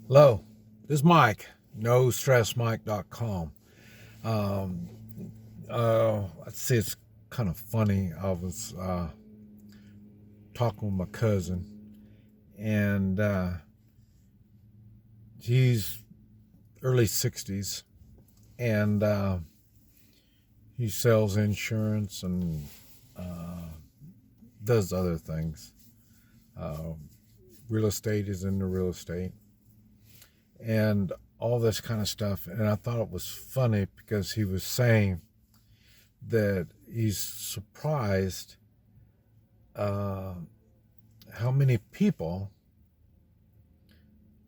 Hello, this is Mike, NoStressMike.com. Um, let's see, it's kind of funny. I was talking with my cousin, and he's early 60s, and he sells insurance and uh, does other things. Uh, Real estate is into real estate, and all this kind of stuff. And I thought it was funny because he was saying that he's surprised uh, how many people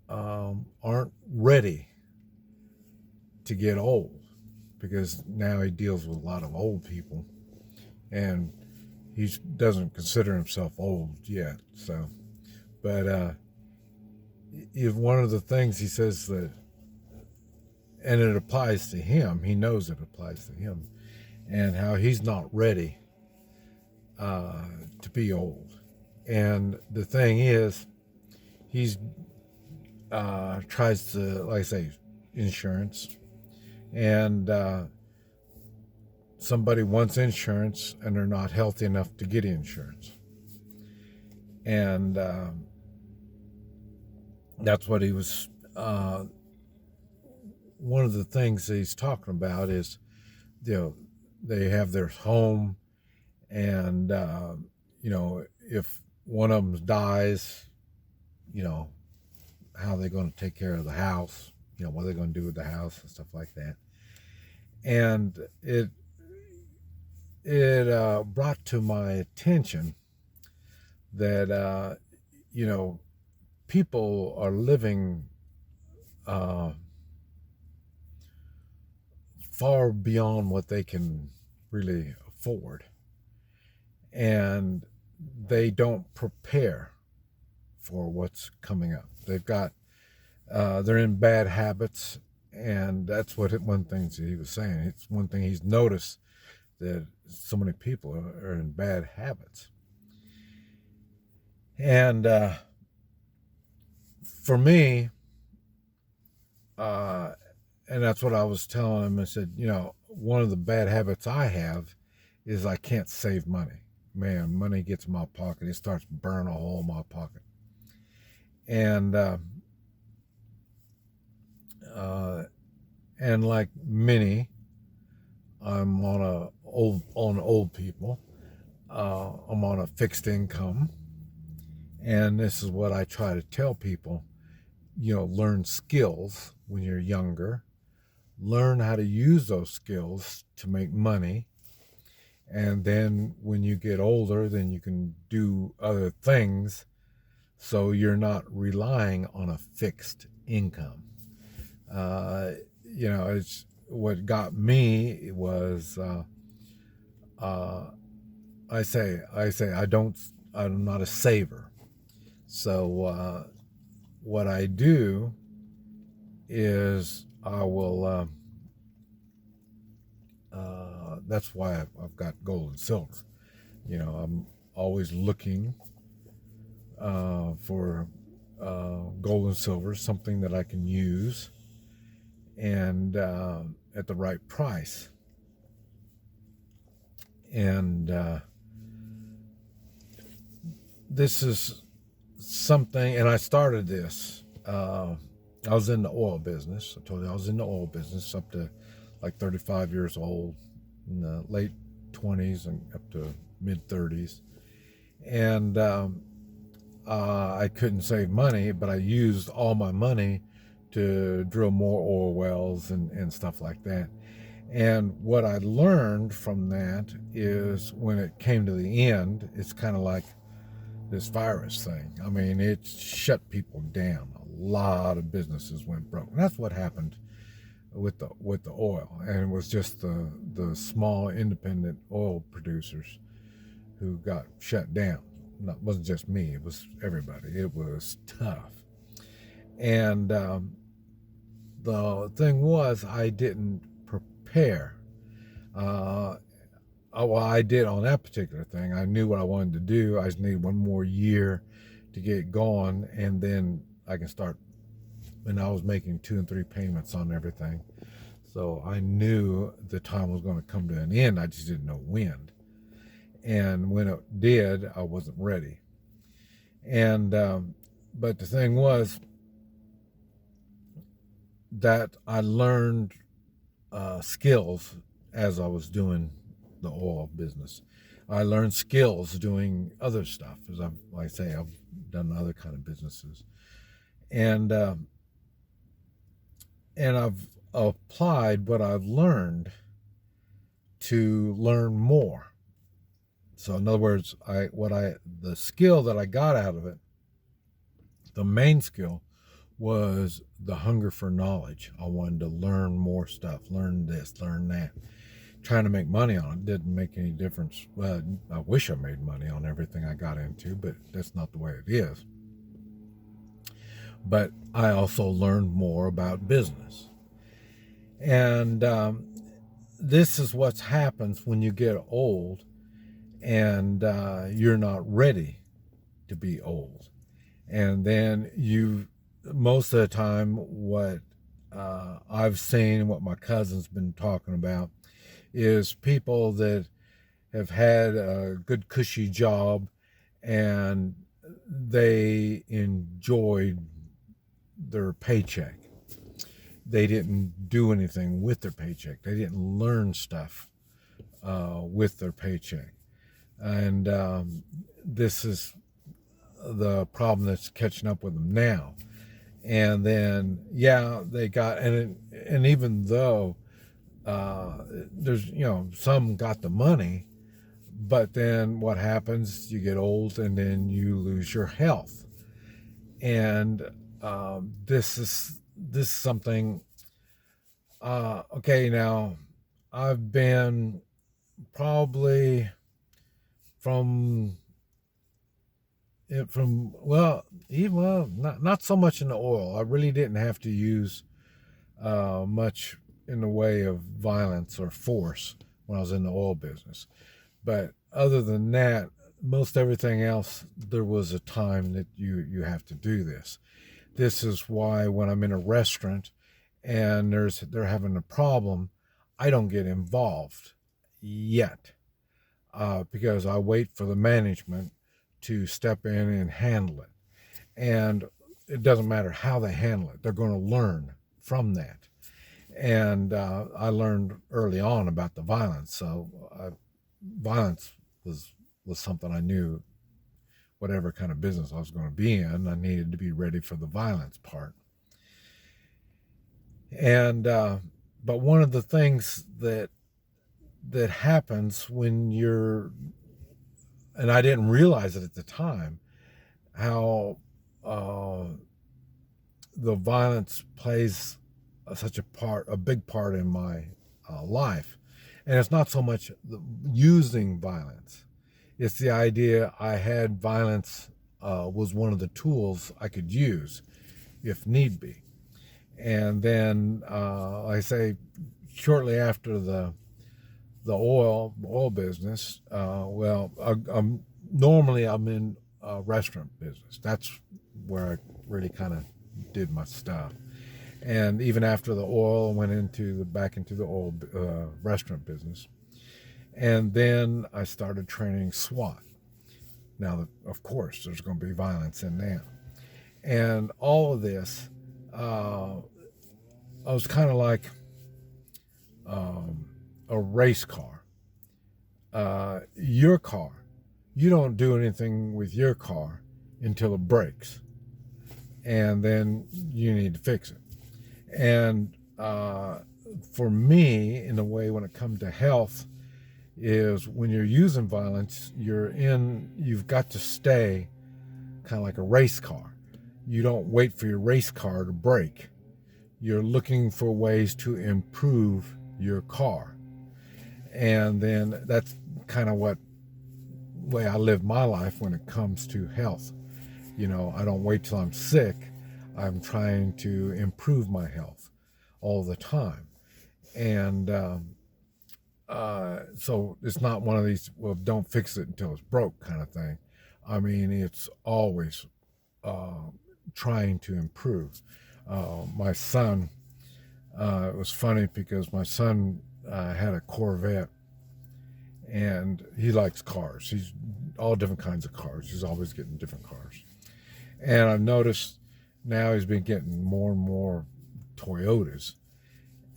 aren't ready to get old, because now he deals with a lot of old people, and he doesn't consider himself old yet. So, but one of the things he says that, and it applies to him, he knows it applies to him, and how he's not ready uh, to be old. And the thing is, he's tries to, like I say, insurance, and somebody wants insurance and they're not healthy enough to get insurance. And that's what he was, one of the things that he's talking about is, they have their home, and, if one of them dies, you know, how they're going to take care of the house, what they're going to do with the house and stuff like that. And it brought to my attention that people are living uh, far beyond what they can really afford, and they don't prepare for what's coming up. They're in bad habits, and that's one thing he was saying. It's one thing he's noticed, that so many people are in bad habits. And for me, uh, and that's what I was telling him. I said, one of the bad habits I have is I can't save money. Man, money gets in my pocket, it starts burning a hole in my pocket. And uh, and like many, I'm on old people. I'm on a fixed income, and this is what I try to tell people. Learn skills when you're younger. Learn how to use those skills to make money, and then when you get older, then you can do other things, so you're not relying on a fixed income. Uh, it's what got me was, uh, I'm not a saver. So what I do is I will. That's why I've got gold and silver. I'm always looking for gold and silver, something that I can use, and at the right price. And this is something, and I started this. I was in the oil business. I told you I was in the oil business up to like 35 years old, in the late 20s and up to mid 30s. And I couldn't save money, but I used all my money to drill more oil wells and stuff like that. And what I learned from that is, when it came to the end, it's kind of like this virus thing. I mean, it shut people down. A lot of businesses went broke. And that's what happened with the oil. And it was just the small independent oil producers who got shut down. It wasn't just me, it was everybody. It was tough. And the thing was, I didn't prepare. Well, I did on that particular thing. I knew what I wanted to do. I just need one more year to get going, and then I can start and I was making 2 and 3 payments on everything. So I knew the time was going to come to an end. I just didn't know when. And when it did, I wasn't ready. And but the thing was that I learned skills as I was doing the oil business. I learned skills doing other stuff, as like I say, I've done other kind of businesses, and I've applied what I've learned to learn more. So in other words, the skill that I got out of it, the main skill was the hunger for knowledge. I wanted to learn more stuff, learn this, learn that. Trying to make money on it didn't make any difference. Well, I wish I made money on everything I got into, but that's not the way it is. But I also learned more about business. And this is what happens when you get old and you're not ready to be old. And then most of the time, what I've seen, what my cousin's been talking about, is people that have had a good cushy job and they enjoyed their paycheck. They didn't do anything with their paycheck. They didn't learn stuff with their paycheck. And this is the problem that's catching up with them now. And then, yeah, they got, and even though there's, some got the money, but then what happens, you get old and then you lose your health. And this is something, okay, now I've been probably not so much in the oil. I really didn't have to use much in the way of violence or force when I was in the oil business. But other than that, most everything else, there was a time that you have to do this. This is why when I'm in a restaurant and they're having a problem, I don't get involved yet, because I wait for the management to step in and handle it. And it doesn't matter how they handle it. They're going to learn from that. And I learned early on about the violence. So violence was something I knew. Whatever kind of business I was going to be in, I needed to be ready for the violence part. And but one of the things that happens when you're, and I didn't realize it at the time, how the violence plays such a big part in my life. And it's not so much using violence. It's the idea I had violence was one of the tools I could use if need be. And then, like I say, shortly after the oil business, normally I'm in restaurant business. That's where I really kind of did my stuff. And even after the oil, I went back into the oil restaurant business. And then I started training SWAT. Now, of course, there's going to be violence in that. And all of this, I was kind of like a race car. Your car, you don't do anything with your car until it breaks. And then you need to fix it. And for me, in a way, when it comes to health, is when you're using violence, you've got to stay kind of like a race car. You don't wait for your race car to break. You're looking for ways to improve your car. And then that's kind of what way I live my life when it comes to health. I don't wait till I'm sick. I'm trying to improve my health all the time. And so it's not one of these, well, don't fix it until it's broke kind of thing. I mean, it's always trying to improve. My son, it was funny because my son had a Corvette, and he likes cars. He's all different kinds of cars. He's always getting different cars. And I've noticed now he's been getting more and more Toyotas,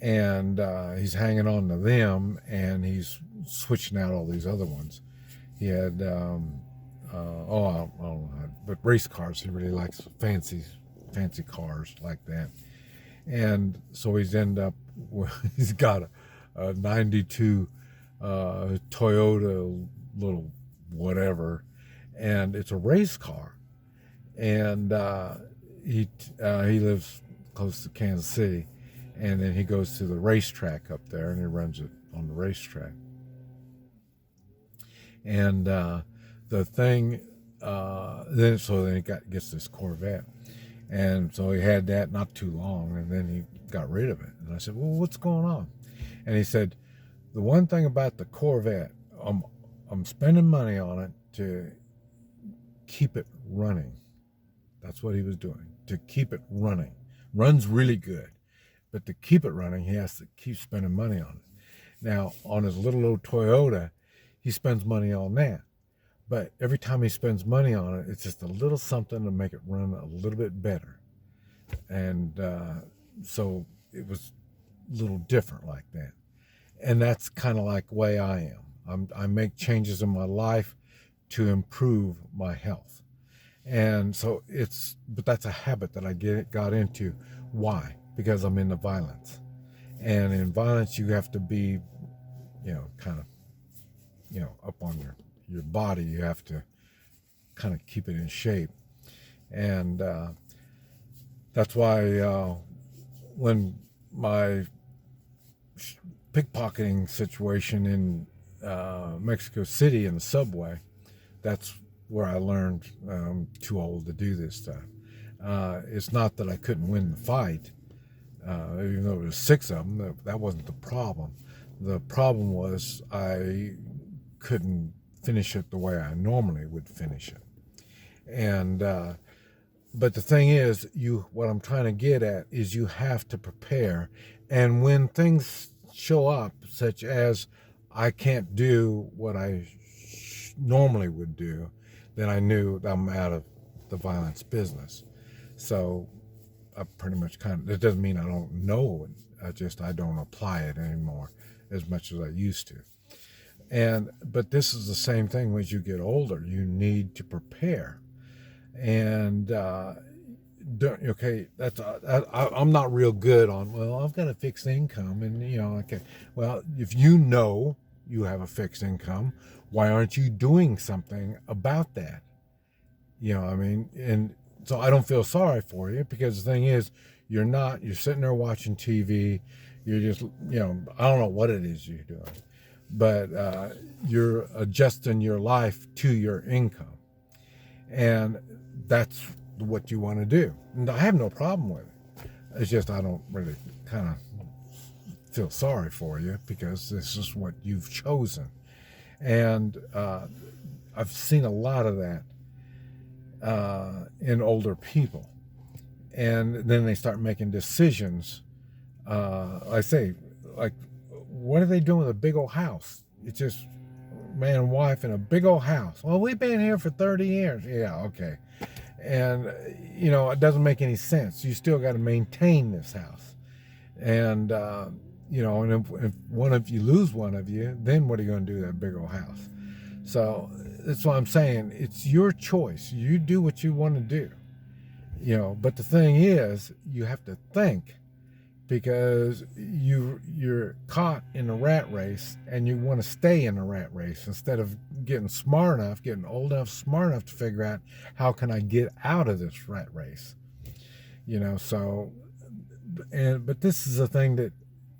and he's hanging on to them, and he's switching out all these other ones. He had, I don't know, but race cars. He really likes fancy cars like that. And so he's got a 92 Toyota little whatever, and it's a race car. And he lives close to Kansas City, and then he goes to the racetrack up there, and he runs it on the racetrack. And the thing, then he gets this Corvette, and so he had that not too long, and then he got rid of it. And I said, "Well, what's going on?" And he said, "The one thing about the Corvette, I'm spending money on it to keep it running." That's what he was doing, to keep it running. Runs really good, but to keep it running, he has to keep spending money on it. Now, on his little old Toyota, he spends money on that. But every time he spends money on it, it's just a little something to make it run a little bit better. And so it was a little different like that. And that's kind of like the way I am. I make changes in my life to improve my health. And so but that's a habit that I got into. Why? Because I'm into violence. And in violence, you have to be, kind of, up on your body. You have to kind of keep it in shape. And that's why when my pickpocketing situation in Mexico City in the subway, that's where I learned I'm too old to do this stuff. It's not that I couldn't win the fight, even though there was 6 of them. That wasn't the problem. The problem was I couldn't finish it the way I normally would finish it. And but the thing is, what I'm trying to get at is you have to prepare. And when things show up, such as I can't do what I normally would do, then I knew I'm out of the violence business. So I pretty much it doesn't mean I don't know it. I don't apply it anymore as much as I used to. But this is the same thing as you get older. You need to prepare. And I'm not real good on, well, I've got a fixed income, and okay. Well, if you have a fixed income, why aren't you doing something about that? I mean, and so I don't feel sorry for you, because the thing is, you're sitting there watching TV. You're just, I don't know what it is you're doing, but you're adjusting your life to your income. And that's what you want to do. And I have no problem with it. It's just I don't really kind of feel sorry for you, because this is what you've chosen. And I've seen a lot of that in older people. And then they start making decisions. I say, like, what are they doing with a big old house? It's just man and wife in a big old house. Well, we've been here for 30 years. Yeah, okay. And, it doesn't make any sense. You still got to maintain this house. And, and if you lose one of you, then what are you going to do with that big old house? So that's what I'm saying. It's your choice. You do what you want to do. But the thing is, you have to think, because you're caught in a rat race, and you want to stay in a rat race instead of getting old enough, smart enough to figure out, how can I get out of this rat race? So, but this is a thing that,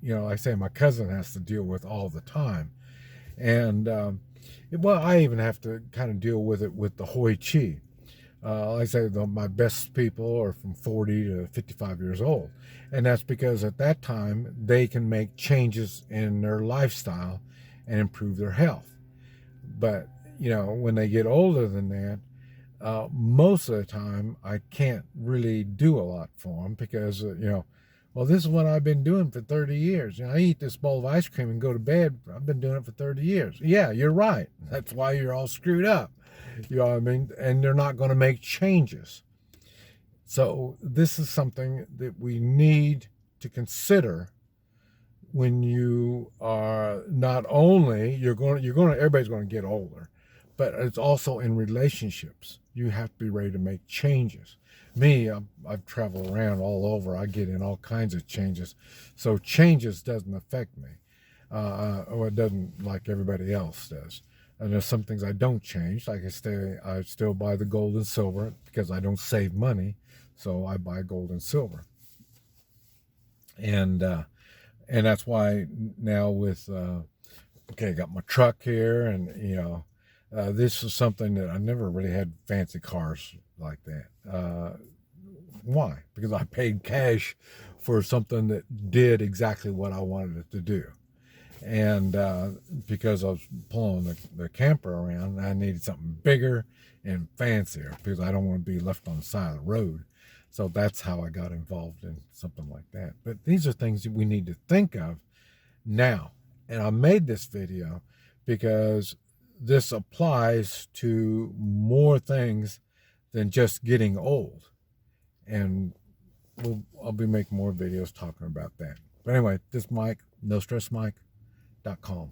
I say my cousin has to deal with all the time. And, I even have to kind of deal with it with the Hoi Chi. Like I say, my best people are from 40 to 55 years old. And that's because at that time, they can make changes in their lifestyle and improve their health. But, when they get older than that, most of the time I can't really do a lot for them because, well, this is what I've been doing for 30 years. I eat this bowl of ice cream and go to bed. I've been doing it for 30 years. Yeah, you're right. That's why you're all screwed up. You know what I mean? And they're not going to make changes. So this is something that we need to consider when you are not only everybody's going to get older, but it's also in relationships. You have to be ready to make changes. Me, I've traveled around all over. I get in all kinds of changes. So changes doesn't affect me, or it doesn't like everybody else does. And there's some things I don't change. Like I still buy the gold and silver because I don't save money. So I buy gold and silver. And that's why now with, I got my truck here, and, this is something that I never really had fancy cars like that. Why? Because I paid cash for something that did exactly what I wanted it to do. And because I was pulling the camper around, I needed something bigger and fancier because I don't want to be left on the side of the road. So that's how I got involved in something like that. But these are things that we need to think of now. And I made this video because this applies to more things than just getting old. And I'll be making more videos talking about that. But anyway, this is Mike, NoStressMike.com.